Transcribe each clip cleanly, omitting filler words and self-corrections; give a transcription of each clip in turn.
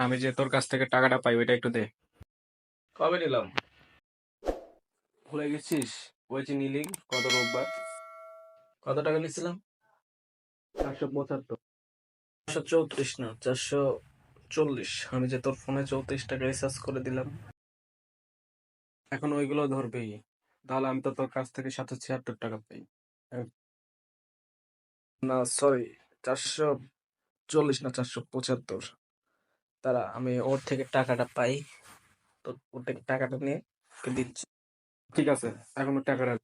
আমি যে তোর কাছ থেকে টাকাটা পাই ওইটা একটু দে। কবে নিলাম? ভুলে গেছিস? ওই যে নিলি গত রোববার। কত টাকা নিছিলাম? 475। 434 না, 440। আমি যে তোর ফোনে 34 টাকা রিচার্জ করে দিলাম। এখন ওইগুলো ধরবেই। তাহলে আমি তো তোর কাছ থেকে 776 টাকা পাই। না সরি, 440 না 475। তারা আমি ওর থেকে টাকাটা পাই, তো ওর থেকে টাকাটা নিয়ে ওকে দিচ্ছি। ঠিক আছে, এখন ওই টাকাটা দে।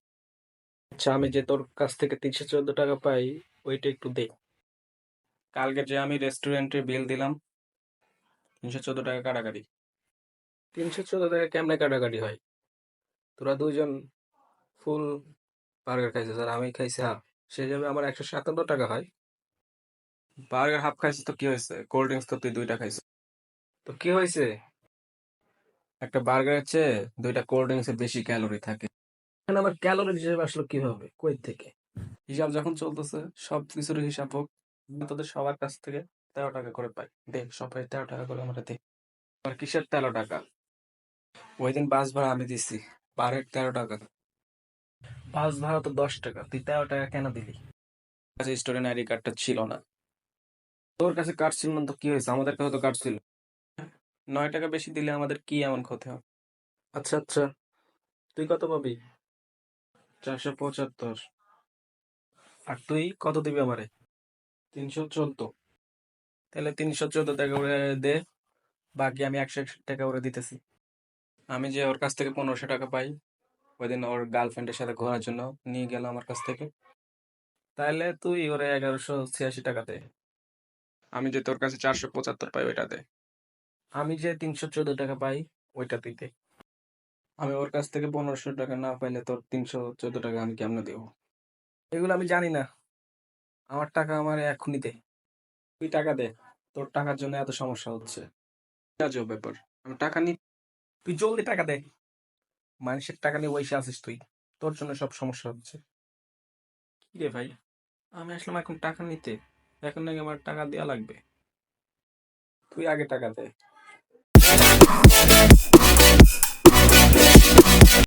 আচ্ছা, আমি যে তোর কাছ থেকে 314 টাকা পাই ওইটা একটু দে। কালকে যে আমি রেস্টুরেন্টে বিল দিলাম 314 টাকা কাটাকাটি। 314 টাকা কেমনে কাটাকাটি হয়? তোরা দুইজন ফুল বার্গার খাইছিস আর আমি খাইছি হাফ, সেই হিসাবে আমার 157 টাকা হয়। বার্গার হাফ খাইছিস তো কি হয়েছে? কোল্ড ড্রিঙ্কস তো তুই 2টা খাইছিস। তো কি হয়েছে? একটা বার্গারের চেয়ে 2টা কোল্ড ড্রিঙ্কসের বেশি ক্যালোরি থাকে। এখন আমার ক্যালোরি হিসেবে আসলো কিভাবে, কই থেকে? হিসাব যখন চলতেছে, সব কিছুর হিসাব হোক। তোদের সবার কাছ থেকে 13 টাকা করে পাই। দেখ, সবাই 13 টাকা করে আমরা দেখ। আর কিসের 13 টাকা? ওই দিন বাস ভাড়া আমি দিছি, পার হেড 13 টাকা। বাস ভাড়া তো 10 টাকা, তুই 13 টাকা কেন দিলি? কাছে স্টুডেন্ট আইডি কার্ডটা ছিল না। তোর কাছে কার্ড ছিল না তো কি হয়েছে? আমাদের কাছে তো কার্ড ছিল। 9 টাকা বেশি দিলে আমাদের কি এমন ক্ষতি হবে? আচ্ছা আচ্ছা, তুই কত পাবি? 475। আর তুই কত দিবি আমারে? 314। তাহলে 314 টাকা করে দে, বাকি আমি 161 টাকা করে দিতেছি। আমি যে ওর কাছ থেকে 1500 টাকা পাই, ওই দিন ওর গার্লফ্রেন্ডের সাথে ঘোরার জন্য নিয়ে গেল আমার কাছ থেকে। তাহলে তুই ওরে 1186 টাকা দে। আমি যে তোর কাছে 475 পাই ওইটা দে। আমি যে 314 টাকা পাই ওইটা তুই দে। আমি ওর কাছ থেকে 1500 টাকা না পাইলে তোর 314 টাকা আমি কেমনে দেবো? এগুলো আমি জানি না, আমার টাকা আমার এখনই দে। তুই টাকা দে, তোর টাকার জন্য এত সমস্যা হচ্ছে। আজব ব্যাপার, আমি টাকা নি। তুই জলদি টাকা দে, মানুষের টাকা নিয়ে বসে আছিস তুই, তোর জন্য সব সমস্যা হচ্ছে। কি রে ভাই, আমি আসলাম এখন টাকা নিতে, এখন নাকি আমার টাকা দেওয়া লাগবে? তুই আগে টাকা দে।